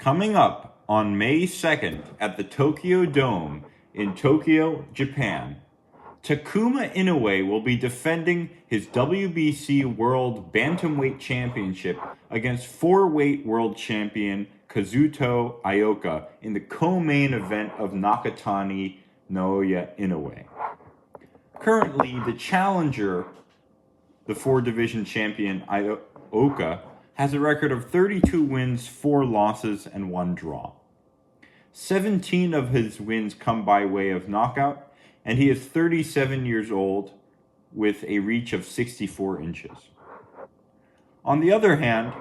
Coming up on May 2nd at the Tokyo Dome in Tokyo, Japan, Takuma Inoue will be defending his WBC World Bantamweight Championship against 4-weight world champion Kazuto Ioka in the co-main event of Nakatani Naoya Inoue. Currently, the challenger, the 4-division champion Ioka, has a record of 32 wins, 4 losses, and 1 draw. 17 of his wins come by way of knockout, and he is 37 years old with a reach of 64 inches. On the other hand,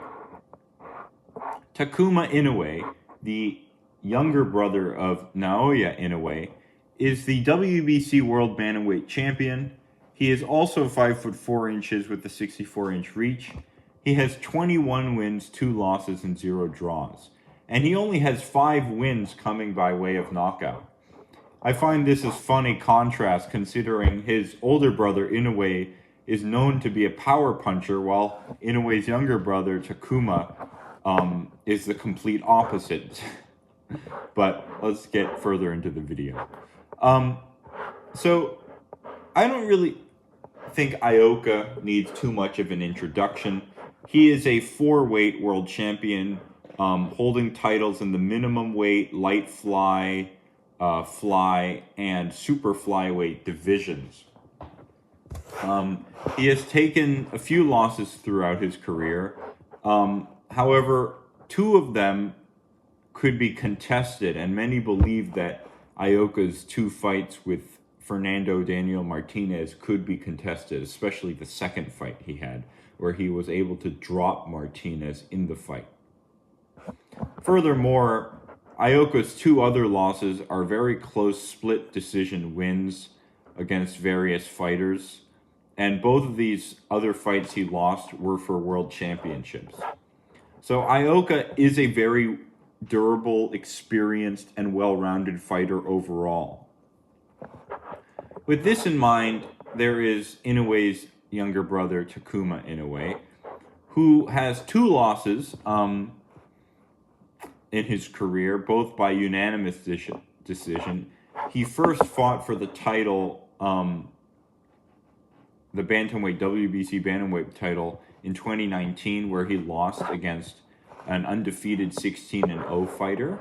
Takuma Inoue, the younger brother of Naoya Inoue, is the WBC World Bantamweight Champion. He is also 5'4" with a 64-inch reach. He has 21 wins, 2 losses, and 0 draws. And he only has 5 wins coming by way of knockout. I find this a funny contrast considering his older brother Inoue is known to be a power puncher, while Inoue's younger brother Takuma is the complete opposite. But let's get further into the video. So I don't really think Ioka needs too much of an introduction. He is a 4-weight world champion, holding titles in the minimum weight, light fly, fly, and super flyweight divisions. He has taken a few losses throughout his career. However, 2 of them could be contested, and many believe that Ioka's 2 fights with Fernando Daniel Martinez could be contested, especially the second fight he had, where he was able to drop Martinez in the fight. Furthermore, Ioka's 2 other losses are very close split decision wins against various fighters, and both of these other fights he lost were for world championships. So Ioka is a very durable, experienced, and well-rounded fighter overall. With this in mind, there is Inoue's younger brother, Takuma Inoue, who has 2 losses in his career, both by unanimous decision. He first fought for the title, the Bantamweight, WBC Bantamweight title in 2019, where he lost against an undefeated 16-0 fighter.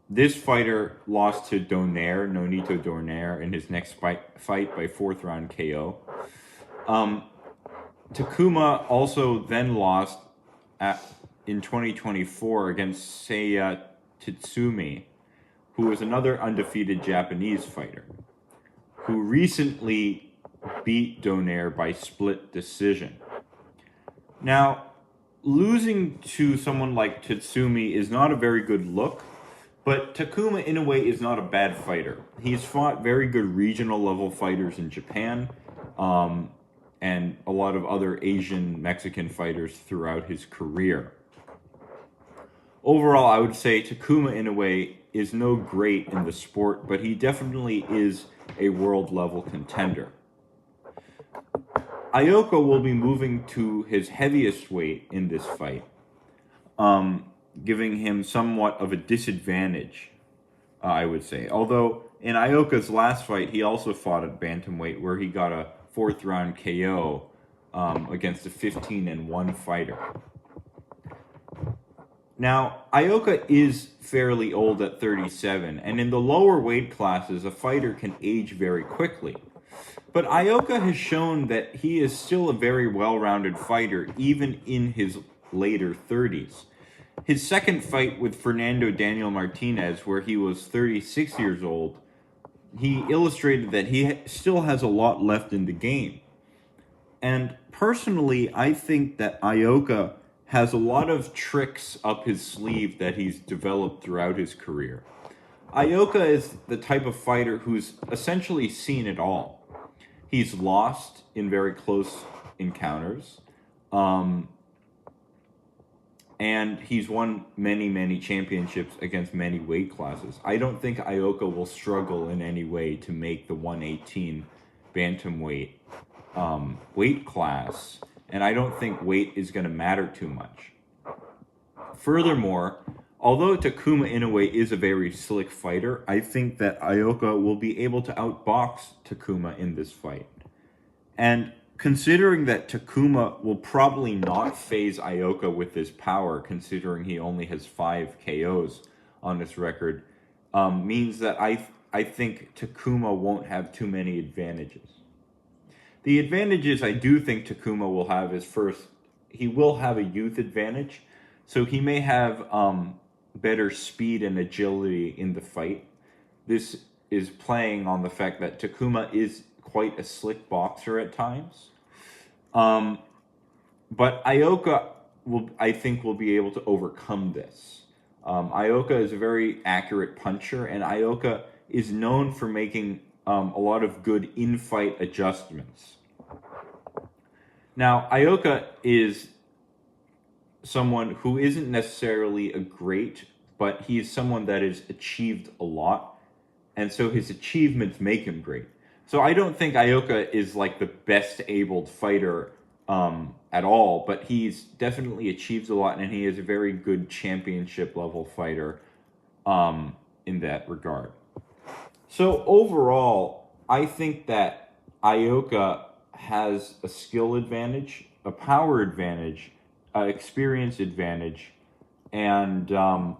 This fighter lost to Nonito Donaire, in his next fight by 4th round KO. Takuma also then lost in 2024 against Seiya Tatsumi, who is another undefeated Japanese fighter, who recently beat Donaire by split decision. Now, losing to someone like Tatsumi is not a very good look, but Takuma Inoue is not a bad fighter. He's fought very good regional level fighters in Japan, and a lot of other Asian Mexican fighters throughout his career. Overall, I would say Takuma Inoue is no great in the sport, but he definitely is a world level contender. Ioka will be moving to his heaviest weight in this fight, giving him somewhat of a disadvantage, I would say. Although in Ioka's last fight, he also fought at bantamweight, where he got a 4th round KO against a 15-1 fighter. Now, Ioka is fairly old at 37, and in the lower weight classes, a fighter can age very quickly. But Ioka has shown that he is still a very well-rounded fighter, even in his later 30s. His second fight with Fernando Daniel Martinez, where he was 36 years old, he illustrated that he still has a lot left in the game. And personally, I think that Ioka has a lot of tricks up his sleeve that he's developed throughout his career. Ioka is the type of fighter who's essentially seen it all. He's lost in very close encounters, and he's won many, many championships against many weight classes. I don't think Ioka will struggle in any way to make the 118 bantamweight weight class, and I don't think weight is going to matter too much. Furthermore, although Takuma Inoue is a very slick fighter, I think that Ioka will be able to outbox Takuma in this fight. And considering that Takuma will probably not phase Ioka with his power, considering he only has 5 KOs on his record, means that I think Takuma won't have too many advantages. The advantages I do think Takuma will have is, first, he will have a youth advantage, so he may have better speed and agility in the fight. This is playing on the fact that Takuma is quite a slick boxer at times. But Ioka I think will be able to overcome this. Ioka is a very accurate puncher, and Ioka is known for making a lot of good in-fight adjustments. Now, Ioka is someone who isn't necessarily a great, but he is someone that has achieved a lot, and so his achievements make him great. So I don't think Ioka is like the best abled fighter at all, but he's definitely achieved a lot, and he is a very good championship level fighter in that regard. So overall, I think that Ioka has a skill advantage, a power advantage, an experience advantage, and a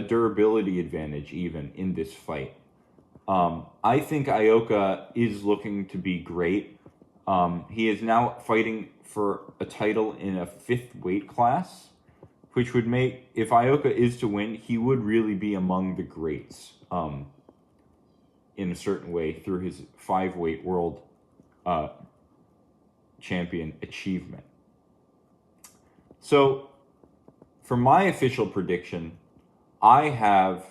durability advantage even in this fight. I think Ioka is looking to be great. He is now fighting for a title in a 5th weight class, which would make, if Ioka is to win, he would really be among the greats in a certain way through his 5-weight world champion achievement. So, for my official prediction, I have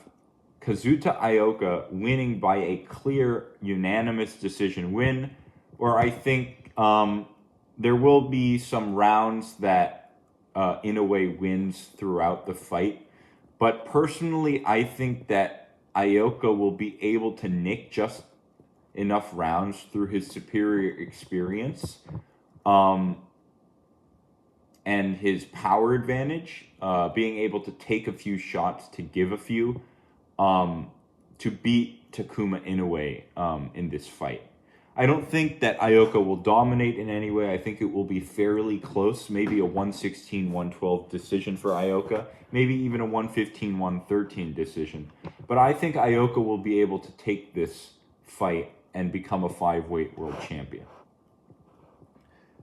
Kazuto Ioka winning by a clear unanimous decision win, where I think there will be some rounds that Inoue wins throughout the fight. But personally, I think that Ioka will be able to nick just enough rounds through his superior experience and his power advantage, being able to take a few shots to give a few, to beat Takuma Inoue in this fight. I don't think that Ioka will dominate in any way. I think it will be fairly close, maybe a 116-112 decision for Ioka, maybe even a 115-113 decision. But I think Ioka will be able to take this fight and become a 5-weight world champion.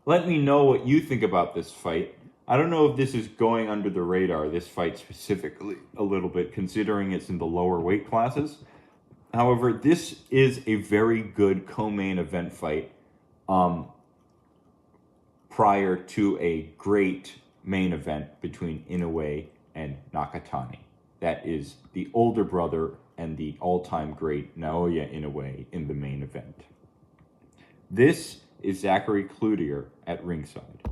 Let me know what you think about this fight. I don't know if this is going under the radar, this fight specifically, a little bit, considering it's in the lower weight classes. However, this is a very good co-main event fight prior to a great main event between Inoue and Nakatani. That is the older brother and the all-time great Naoya Inoue in the main event. This is Zachary Cloutier at ringside.